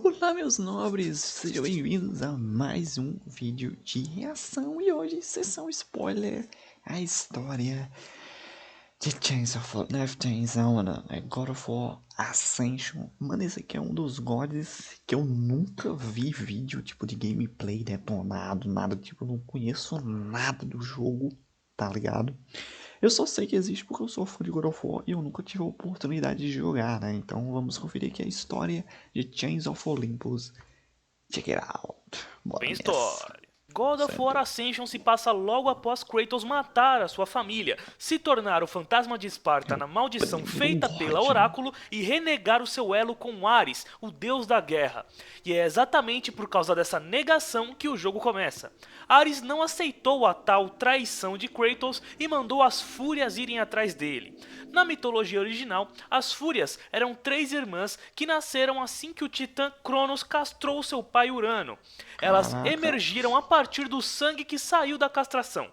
Olá, meus nobres, sejam bem-vindos a mais um vídeo de reação e hoje, sessão spoiler, a história de Chains of Left mano, é God of War Ascension. Mano, esse aqui é um dos gods que eu nunca vi vídeo, tipo, de gameplay detonado, nada, tipo, não conheço nada do jogo, tá ligado? Eu só sei que existe porque eu sou fã de God of War e eu nunca tive a oportunidade de jogar, né? Então vamos conferir aqui a história de Chains of Olympus. Check it out. Bora Bem nessa. história. God of War Certo. Ascension se passa logo após Kratos matar a sua família, se tornar o fantasma de Esparta É o na maldição primeiro feita pela God, né? Oráculo e renegar o seu elo com Ares, o deus da guerra. E é exatamente por causa dessa negação que o jogo começa. Ares não aceitou a tal traição de Kratos e mandou as Fúrias irem atrás dele. Na mitologia original, as Fúrias eram 3 irmãs que nasceram assim que o titã Cronos castrou seu pai Urano. Elas Caraca. emergiram a partir do sangue que saiu da castração.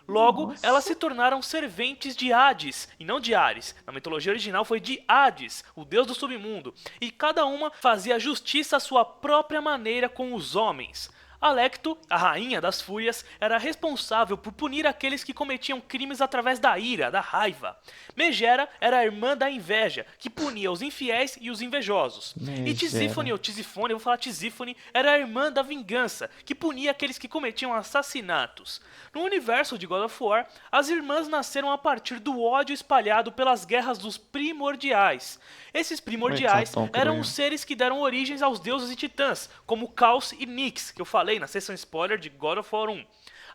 Logo, elas Nossa. se tornaram serventes de Hades, e não de Ares. Na mitologia original foi de Hades, o deus do submundo, e cada uma fazia justiça à sua própria maneira com os homens. Alecto, a rainha das fúrias, era responsável por punir aqueles que cometiam crimes através da ira, da raiva. Megera era a irmã da inveja, que punia os infiéis e os invejosos. E Tisífone, Megera. ou Tisifone, eu vou falar Tisífone, era a irmã da vingança, que punia aqueles que cometiam assassinatos. No universo de God of War, as irmãs nasceram a partir do ódio espalhado pelas guerras dos primordiais. Esses O primordiais eram os Hecatóncroio. seres que deram origens aos deuses e titãs, como Caos e Nyx, que eu falei na sessão spoiler de God of War 1.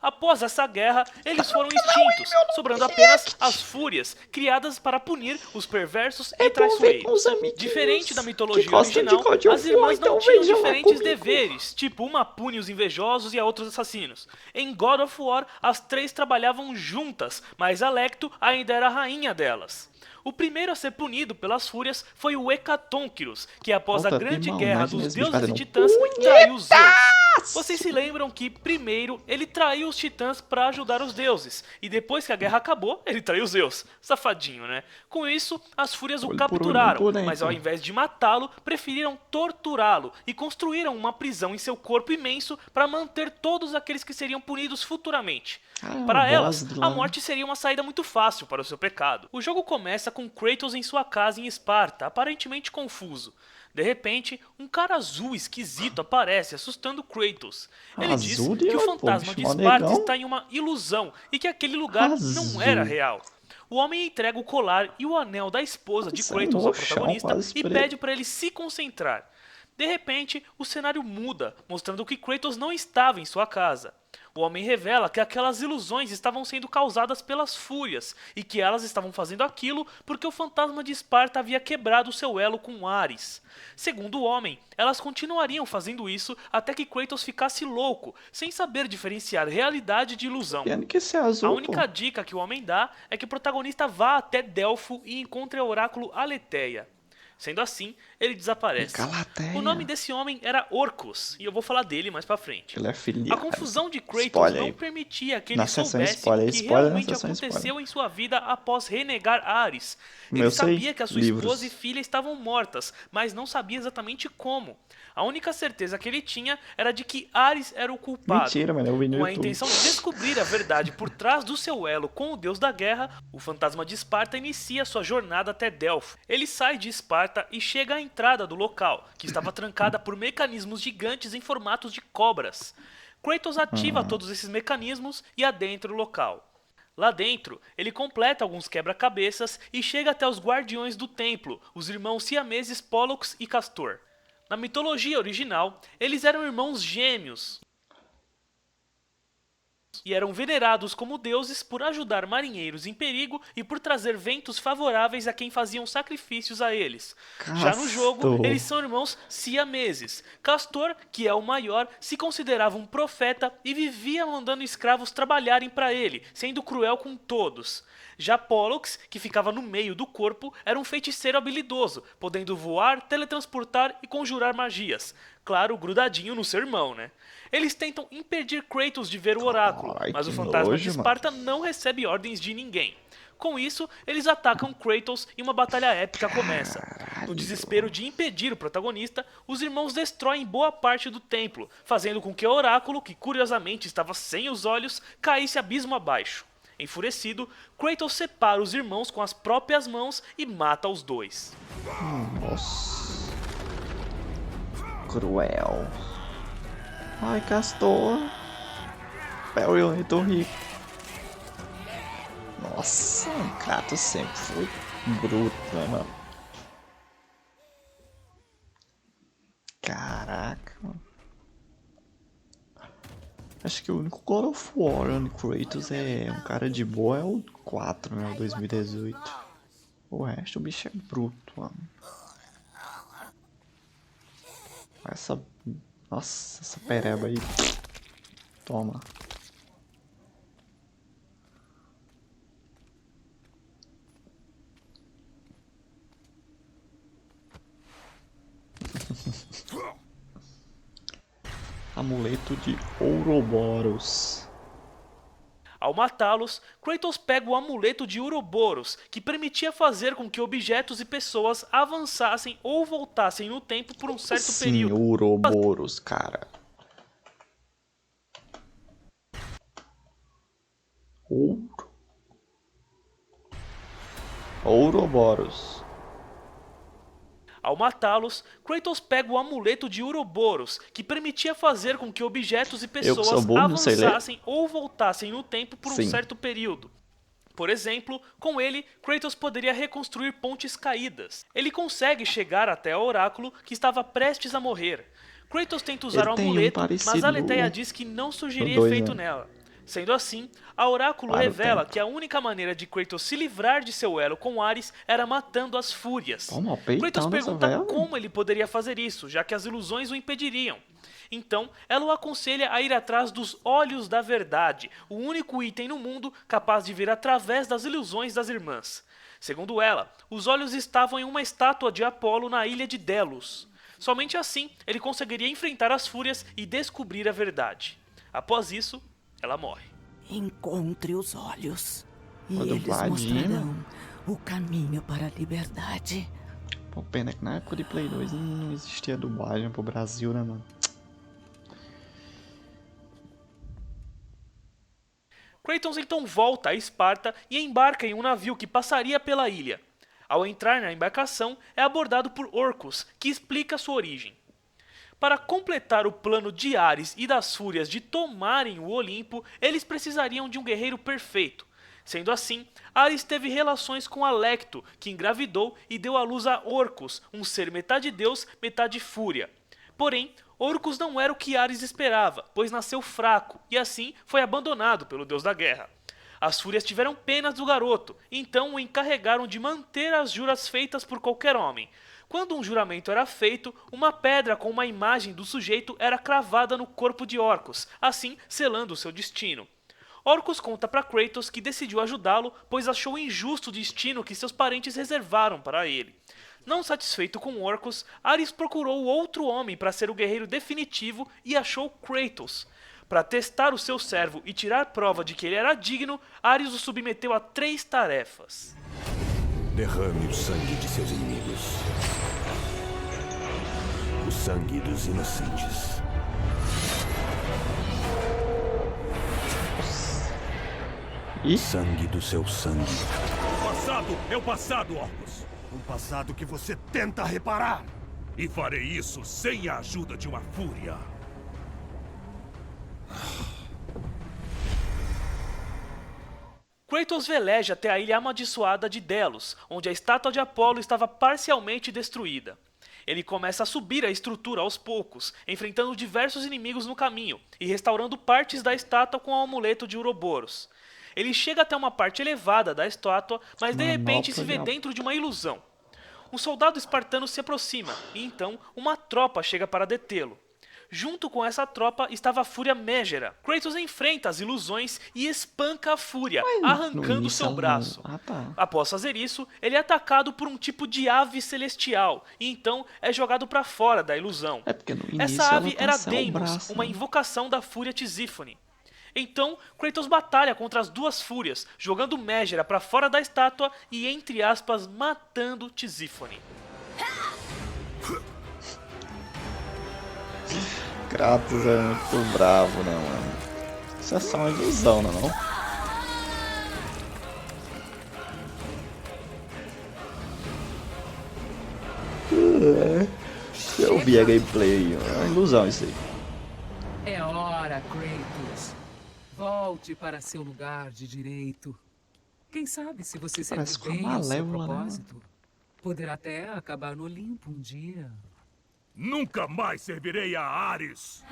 Após essa guerra, eles foram extintos, sobrando apenas as Fúrias, criadas para punir os perversos É e bom ver com os traiçoeiros. Diferente da amiguinhos que mitologia gostam de original, God as of War, irmãs não então tinham vejam lá diferentes comigo. deveres, tipo uma pune os invejosos e a outros assassinos. Em God of War, as 3 trabalhavam juntas, mas Alecto ainda era a rainha delas. O primeiro a ser punido pelas fúrias foi o Hecatonquirus, que após a Falta ter grande guerra maldade dos nesse bicho deuses e fazendo titãs, traiu Zeus. Vocês punhetaço. se lembram que primeiro ele traiu os titãs para ajudar os deuses, e depois que a guerra acabou, ele traiu Zeus. Safadinho, né? Com isso, as fúrias o Olho por olho, nem capturaram, por mas ao dentro. invés de matá-lo, preferiram torturá-lo e construíram uma prisão em seu corpo imenso para manter todos aqueles que seriam punidos futuramente. Ah, o Para boss elas, do a lá. morte seria uma saída muito fácil para o seu pecado. O jogo começa com Kratos em sua casa em Esparta, aparentemente confuso. De repente, um cara azul esquisito aparece, assustando Kratos. Ele diz Azul de que o olho, pô, fantasma bicho de mó Esparta negão. está em uma ilusão e que aquele lugar não era Azul. real. O homem entrega o colar e o anel da esposa de Isso é um Kratos ao roxão protagonista quase e preto. pede para ele se concentrar. De repente, o cenário muda, mostrando que Kratos não estava em sua casa. O homem revela que aquelas ilusões estavam sendo causadas pelas fúrias e que elas estavam fazendo aquilo porque o fantasma de Esparta havia quebrado seu elo com Ares. Segundo o homem, elas continuariam fazendo isso até que Kratos ficasse louco, sem saber diferenciar realidade de ilusão. Pena que esse é A azul, pô. única dica que o homem dá é que o protagonista vá até Delfo e encontre o oráculo Aletheia. Sendo assim, ele E desaparece. O nome Galateia. desse homem era Orcus, e eu vou falar dele mais pra frente. Ele é A filiado. confusão de Kratos Spoiler não aí. permitia que ele Na sessão soubesse spoiler, o que spoiler na realmente sessão aconteceu spoiler. em sua vida após renegar Ares. Ele Eu sei, sabia que a sua esposa e livros. filha estavam mortas, mas não sabia exatamente como. A única certeza que ele tinha era de que Ares era o culpado. Mentira, mano, eu vi no Com a YouTube. intenção de descobrir a verdade por trás do seu elo com o deus da guerra, o fantasma de Esparta inicia sua jornada até Delfo. Ele sai de Esparta e chega à entrada do local, que estava trancada por mecanismos gigantes em formatos de cobras. Kratos ativa todos esses mecanismos e adentra o local. Lá dentro, ele completa alguns quebra-cabeças e chega até os guardiões do templo, os irmãos siameses Pollux e Castor. Na mitologia original, eles eram irmãos gêmeos e eram venerados como deuses por ajudar marinheiros em perigo e por trazer ventos favoráveis a quem faziam sacrifícios a eles. Já no jogo, Castor. eles são irmãos siameses. Castor, que é o maior, se considerava um profeta e vivia mandando escravos trabalharem para ele, sendo cruel com todos. Já Pollux, que ficava no meio do corpo, era um feiticeiro habilidoso, podendo voar, teletransportar e conjurar magias. Claro, grudadinho no seu irmão, né? Eles tentam impedir Kratos de ver o oráculo, Ai, mas que o fantasma de nojo, mano. Esparta não recebe ordens de ninguém. Com isso, eles atacam Kratos e uma batalha épica começa. No desespero de impedir o protagonista, os irmãos destroem boa parte do templo, fazendo com que o oráculo, que curiosamente estava sem os olhos, caísse abismo abaixo. Enfurecido, Kratos separa os irmãos com as próprias mãos e mata os dois. Nossa. Cruel. Ai, Castor. Perry, eu tô rico. Nossa, o Kratos sempre foi bruto, né, mano? Caraca, mano. Acho que o único God of War onde Kratos é um cara de boa é o 4, né? O 2018. O resto, o bicho é bruto, mano. Essa... Nossa, essa pereba aí. Toma. Amuleto de Ouroboros. Ao matá-los, Kratos pega o amuleto de Ouroboros, que permitia fazer com que objetos e pessoas avançassem ou voltassem no tempo por um certo Sim, período. Ouroboros, cara. Ouroboros. Ao matá-los, Kratos pega o amuleto de Ouroboros, que permitia fazer com que objetos e pessoas burro, não sei ler. avançassem ou voltassem no tempo por um Sim. certo período. Por exemplo, com ele, Kratos poderia reconstruir pontes caídas. Ele consegue chegar até o oráculo, que estava prestes a morrer. Kratos tenta usar Ele o tem um amuleto, mas parecido Aletheia no- diz que não surgiria no 2, efeito né? nela. Sendo assim, a oráculo Para o revela tempo. que a única maneira de Kratos se livrar de seu elo com Ares era matando as fúrias. Toma, Kratos peitão dessa pergunta velha. como ele poderia fazer isso, já que as ilusões o impediriam. Então, ela o aconselha a ir atrás dos Olhos da Verdade, o único item no mundo capaz de ver através das ilusões das irmãs. Segundo ela, os olhos estavam em uma estátua de Apolo na ilha de Delos. Somente assim ele conseguiria enfrentar as fúrias e descobrir a verdade. Após isso, ela morre. Encontre os olhos e Uma eles dubladinha. mostrarão o caminho para a liberdade. Pô, pena que na época de Play 2 não existia dublagem pro Brasil, né, mano? Kratos então volta a Esparta e embarca em um navio que passaria pela ilha. Ao entrar na embarcação, é abordado por Orcus, que explica sua origem. Para completar o plano de Ares e das Fúrias de tomarem o Olimpo, eles precisariam de um guerreiro perfeito. Sendo assim, Ares teve relações com Alecto, que engravidou e deu à luz a Orcus, um ser metade deus, metade fúria. Porém, Orcus não era o que Ares esperava, pois nasceu fraco e assim foi abandonado pelo deus da guerra. As fúrias tiveram pena do garoto, então o encarregaram de manter as juras feitas por qualquer homem. Quando um juramento era feito, uma pedra com uma imagem do sujeito era cravada no corpo de Orcus, assim selando seu destino. Orcus conta para Kratos que decidiu ajudá-lo, pois achou injusto o destino que seus parentes reservaram para ele. Não satisfeito com Orcus, Ares procurou outro homem para ser o guerreiro definitivo e achou Kratos. Para testar o seu servo e tirar prova de que ele era digno, Ares o submeteu a 3 tarefas. Derrame o sangue de seus inimigos. O sangue dos inocentes. E Sangue do seu sangue. O passado é o passado, Orcus. Um passado que você tenta reparar. E farei isso sem a ajuda de uma fúria. Kratos veleja até a ilha amaldiçoada de Delos, onde a estátua de Apolo estava parcialmente destruída. Ele começa a subir a estrutura aos poucos, enfrentando diversos inimigos no caminho e restaurando partes da estátua com o amuleto de Ouroboros. Ele chega até uma parte elevada da estátua, mas de repente se vê dentro de uma ilusão. Um soldado espartano se aproxima e então uma tropa chega para detê-lo. Junto com essa tropa estava a Fúria Mégera. Kratos enfrenta as ilusões e espanca a Fúria, arrancando seu braço. Tá. Após fazer isso, ele é atacado por um tipo de ave celestial e então é jogado para fora da ilusão. É porque no início Essa ave ela tá era sem o Deimos, braço, uma né? invocação da Fúria Tisífone. Então, Kratos batalha contra as duas fúrias, jogando Megera para fora da estátua e, entre aspas, matando Tisífone. Kratos é muito bravo, né, mano? Isso é só uma ilusão, não é não? Eu vi a gameplay, é uma ilusão isso aí. É hora, Kratos. Volte para seu lugar de direito. Quem sabe se você Parece servir com bem a ao seu Malévola, né? propósito, poderá até acabar no Olimpo um dia. Nunca mais servirei a Ares!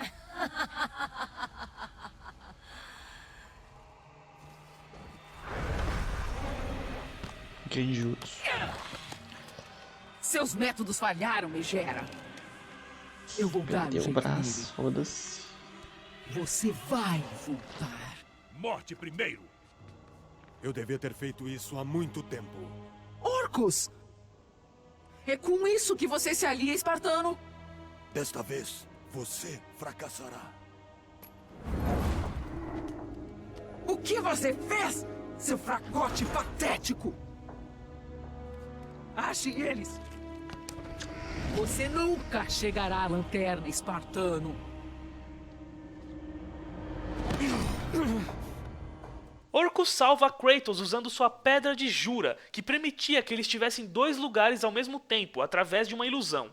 Genjutsu. Seus métodos falharam, Megera. Eu vou dar um Perdeu o jeito braço, foda-se. nele. Você vai voltar. Morte primeiro! Eu devia ter feito isso há muito tempo. Orcus! É com isso que você se alia, espartano? Desta vez, você fracassará. O que você fez, seu fracote patético? Ache eles! Você nunca chegará à lanterna, espartano. Orcus salva Kratos usando sua Pedra de Jura, que permitia que eles estivessem em dois lugares ao mesmo tempo, através de uma ilusão.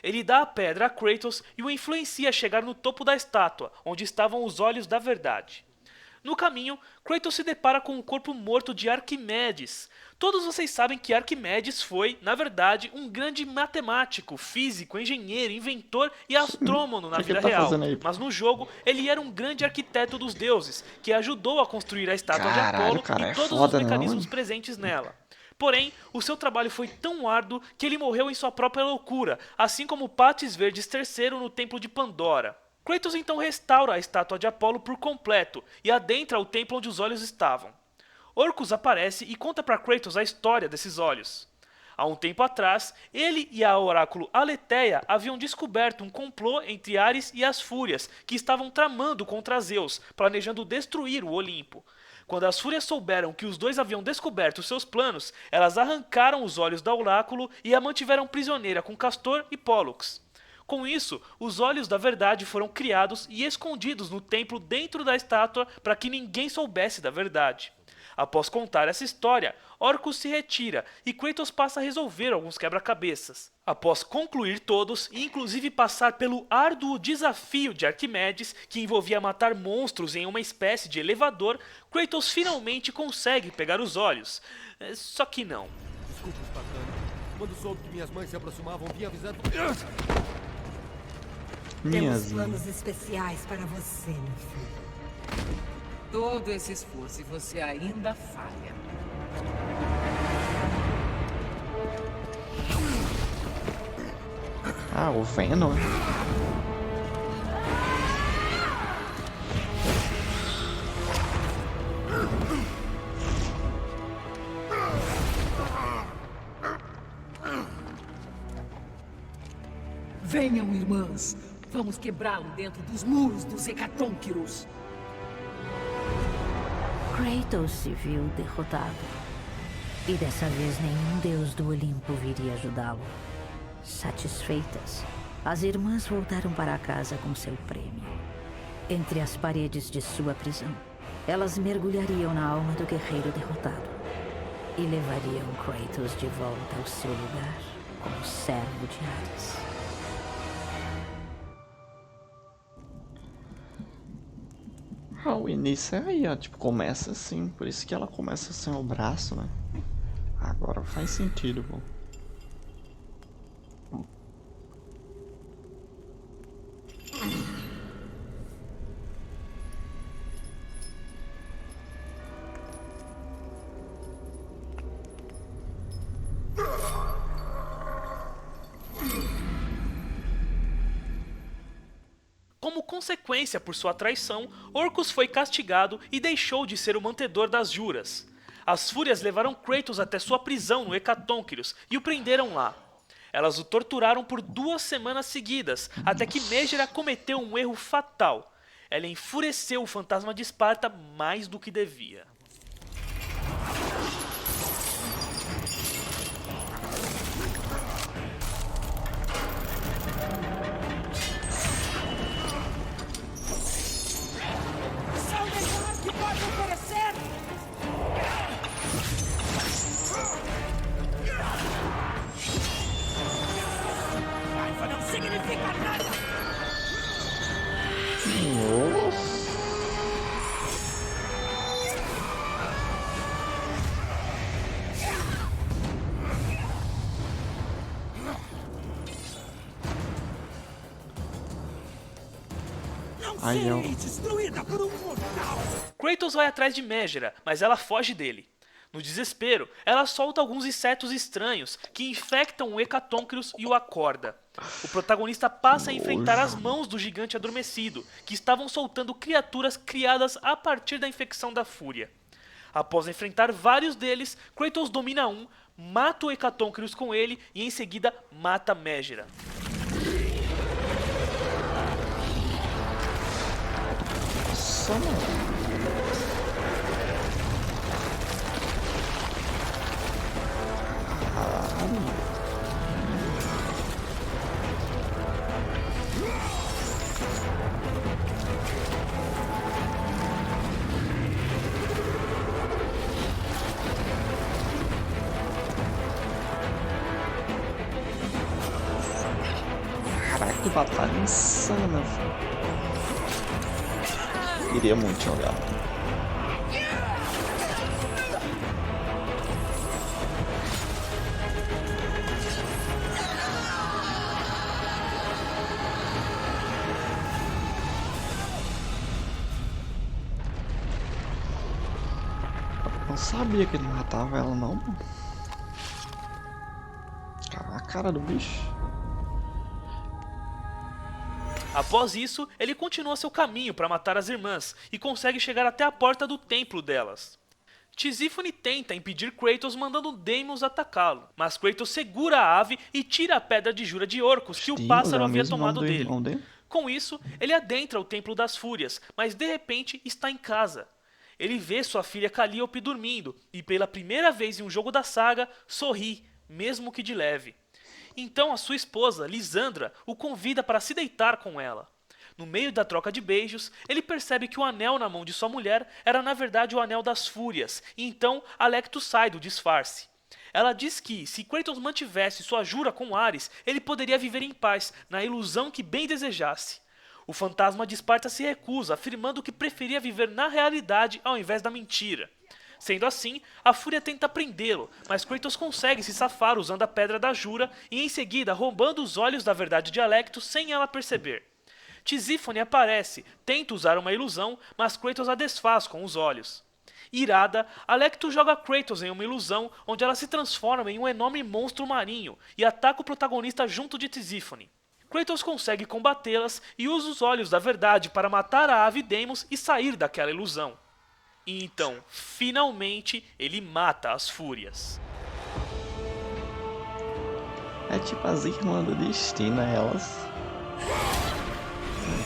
Ele dá a pedra a Kratos e o influencia a chegar no topo da estátua, onde estavam os olhos da verdade. No caminho, Kratos se depara com o corpo morto de Arquimedes. Todos vocês sabem que Arquimedes foi, na verdade, um grande matemático, físico, engenheiro, inventor e astrônomo na Que vida ele tá real. fazendo aí? Mas no jogo, ele era um grande arquiteto dos deuses, que ajudou a construir a estátua de Caralho, Apolo cara, e é todos foda, os mecanismos não? presentes nela. Porém, o seu trabalho foi tão árduo que ele morreu em sua própria loucura, assim como Pátis Verdes III no Templo de Pandora. Kratos então restaura a estátua de Apolo por completo e adentra o templo onde os olhos estavam. Orcus aparece e conta para Kratos a história desses olhos. Há um tempo atrás, ele e a oráculo Aletheia haviam descoberto um complô entre Ares e as Fúrias, que estavam tramando contra Zeus, planejando destruir o Olimpo. Quando as Fúrias souberam que os dois haviam descoberto seus planos, elas arrancaram os olhos da oráculo e a mantiveram prisioneira com Castor e Pólux. Com isso, os olhos da verdade foram criados e escondidos no templo dentro da estátua para que ninguém soubesse da verdade. Após contar essa história, Orcus se retira e Kratos passa a resolver alguns quebra-cabeças. Após concluir todos e inclusive passar pelo árduo desafio de Arquimedes, que envolvia matar monstros em uma espécie de elevador, Kratos finalmente consegue pegar os olhos. Só que não. Desculpe, espartano. Quando soube que minhas mães se aproximavam, vim avisando... Minhas. Temos planos especiais para você, meu filho. Todo esse esforço e você ainda falha. Ah, o Venom. Venham, irmãs. Vamos quebrá-lo dentro dos muros dos Hecatônquiros. Kratos se viu derrotado. E dessa vez nenhum deus do Olimpo viria ajudá-lo. Satisfeitas, as irmãs voltaram para casa com seu prêmio. Entre as paredes de sua prisão, elas mergulhariam na alma do guerreiro derrotado e levariam Kratos de volta ao seu lugar como servo de Ares. Ah, o início é aí, ó. Tipo, começa assim. Por isso que ela começa sem o braço, né? Agora faz sentido, pô. Como consequência por sua traição, Orcus foi castigado e deixou de ser o mantedor das juras. As Fúrias levaram Kratos até sua prisão no Hecatônquiros e o prenderam lá. Elas o torturaram por 2 semanas seguidas, até que Megera cometeu um erro fatal. ela enfureceu o fantasma de Esparta mais do que devia. Aí eu... Destruída por um mortal! Kratos vai atrás de Megera, mas ela foge dele. No desespero, ela solta alguns insetos estranhos que infectam o Hecatonchirus e o acorda. O protagonista passa a enfrentar as mãos do gigante adormecido, que estavam soltando criaturas criadas a partir da infecção da fúria. Após enfrentar vários deles, Kratos domina um, mata o Hecatonchirus com ele e em seguida mata Megera. Nossa, mano. Caraca, que batalha insana, velho. Queria muito jogar. Não sabia que ele matava ela, não. A cara do bicho. Após isso, ele continua seu caminho para matar as irmãs e consegue chegar até a porta do templo delas. Tisífone tenta impedir Kratos mandando Deimos atacá-lo, mas Kratos segura a ave e tira a pedra de jura de Orcus que o pássaro havia tomado dele. Com isso, ele adentra o Templo das Fúrias, mas de repente está em casa. Ele vê sua filha Calliope dormindo e pela primeira vez em um jogo da saga, sorri, mesmo que de leve. Então a sua esposa, Lisandra, o convida para se deitar com ela. No meio da troca de beijos, ele percebe que o anel na mão de sua mulher era na verdade o Anel das Fúrias, e então Alecto sai do disfarce. Ela diz que, se Kratos mantivesse sua jura com Ares, ele poderia viver em paz, na ilusão que bem desejasse. O fantasma de Esparta se recusa, afirmando que preferia viver na realidade ao invés da mentira. Sendo assim, a Fúria tenta prendê-lo, mas Kratos consegue se safar usando a Pedra da Jura e em seguida roubando os olhos da verdade de Alecto sem ela perceber. Tisífone aparece, tenta usar uma ilusão, mas Kratos a desfaz com os olhos. Irada, Alecto joga Kratos em uma ilusão onde ela se transforma em um enorme monstro marinho e ataca o protagonista junto de Tisífone. Kratos consegue combatê-las e usa os olhos da verdade para matar a ave Deimos e sair daquela ilusão. E então, finalmente, ele mata as Fúrias. É tipo as irmãs do destino, elas.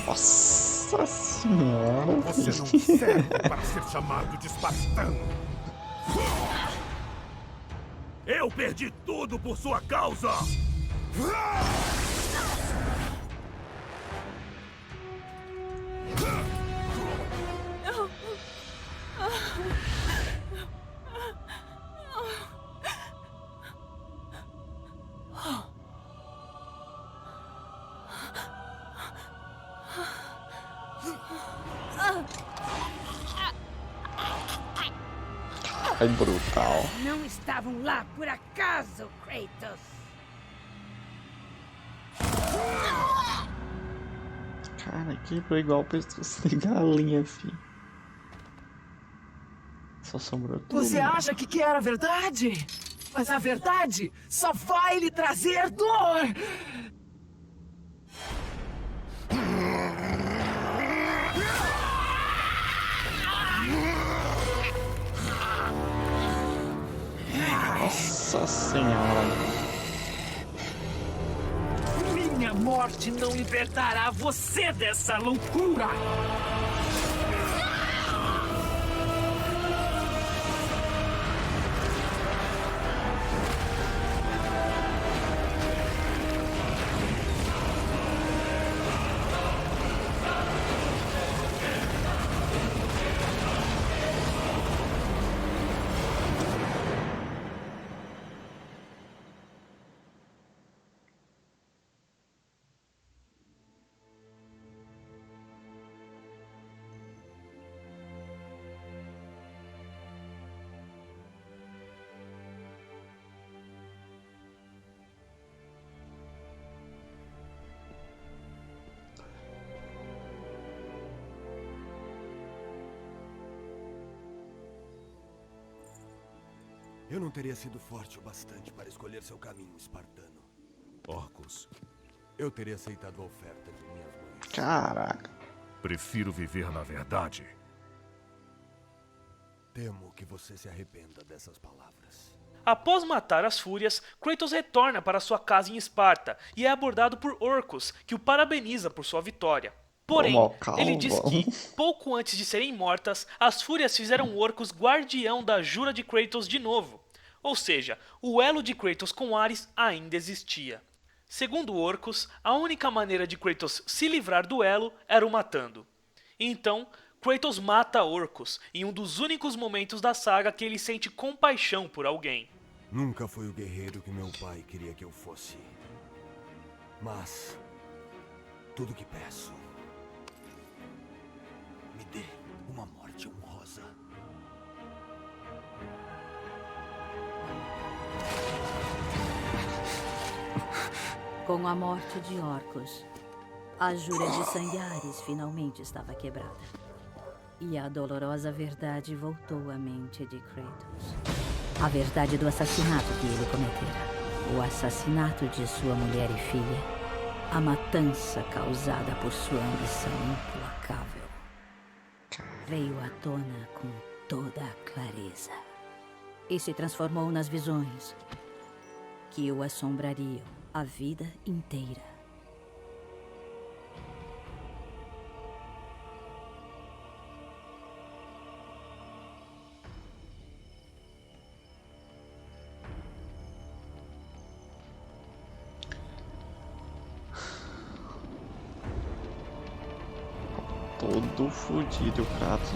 Nossa senhora. Você não serve para ser chamado de espartano. Eu perdi tudo por sua causa. É brutal. Não estavam lá por acaso, Kratos. Cara, quebrou igual o pescoço de galinha, filho. Só sobrou tudo. Você acha que era verdade? Mas a verdade só vai lhe trazer dor! Nossa senhora. Minha morte morte não libertará você dessa loucura! Eu não teria sido forte o bastante para escolher seu caminho, espartano. Orcus, Eu teria aceitado a oferta de minhas mães. Caraca. prefiro viver na verdade. Temo que você se arrependa dessas palavras. Após matar as fúrias, Kratos retorna para sua casa em Esparta e é abordado por Orcus, que o parabeniza por sua vitória. Porém, ele diz que, pouco antes de serem mortas, as fúrias fizeram Orcus guardião da jura de Kratos de novo. Ou seja, o elo de Kratos com Ares ainda existia. Segundo Orcus, a única maneira de Kratos se livrar do elo era o matando. Então, Kratos mata Orcus em um dos únicos momentos da saga que ele sente compaixão por alguém. Nunca fui o guerreiro que meu pai queria que eu fosse. Mas tudo que peço, me dê uma morte honrosa. Com a morte de Orcus, a jura de sangue Ares finalmente estava quebrada. E a dolorosa verdade voltou à mente de Kratos. A verdade do assassinato que ele cometera. O assassinato de sua mulher e filha. A matança causada por sua ambição implacável. Veio à tona com toda a clareza. E se transformou nas visões que o assombrariam a vida inteira. Todo fudido o Kratos.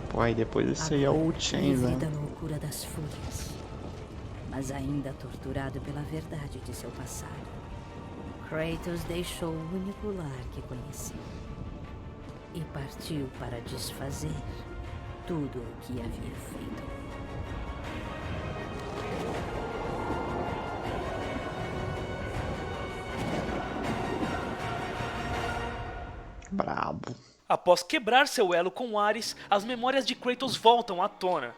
Pô, aí depois esse aí é o Chains, né? Livre da loucura das fúrias, mas ainda torturado pela verdade de seu passado. Kratos deixou o único lar que conhecia e partiu para desfazer tudo o que havia feito. Brabo. Após quebrar seu elo com Ares, as memórias de Kratos voltam à tona.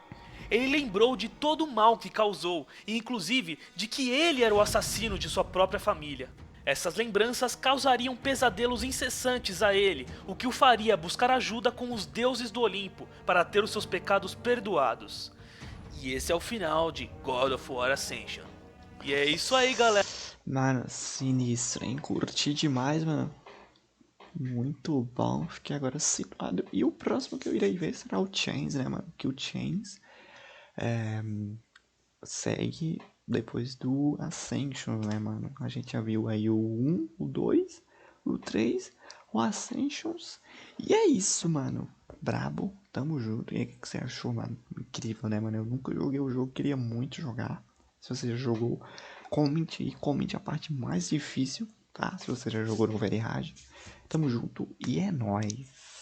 Ele lembrou de todo o mal que causou, e inclusive de que ele era o assassino de sua própria família. Essas lembranças causariam pesadelos incessantes a ele, o que o faria buscar ajuda com os deuses do Olimpo para ter os seus pecados perdoados. E esse é o final de God of War Ascension. E é isso aí, galera. Mano, sinistro, hein? Curti demais, mano. Muito bom, fiquei agora situado. E o próximo que eu irei ver será o Chains, né, mano? Que o Chains segue depois do Ascension, né, mano? A gente já viu aí o 1, o 2, o 3, o Ascensions. E é isso, mano. Brabo, tamo junto. E aí, o que você achou, mano? Incrível, né, mano? Eu nunca joguei o jogo, queria muito jogar. Se você já jogou, comente aí, comente a parte mais difícil, tá? Se você já jogou no Very Hard. Tamo junto e é nóis.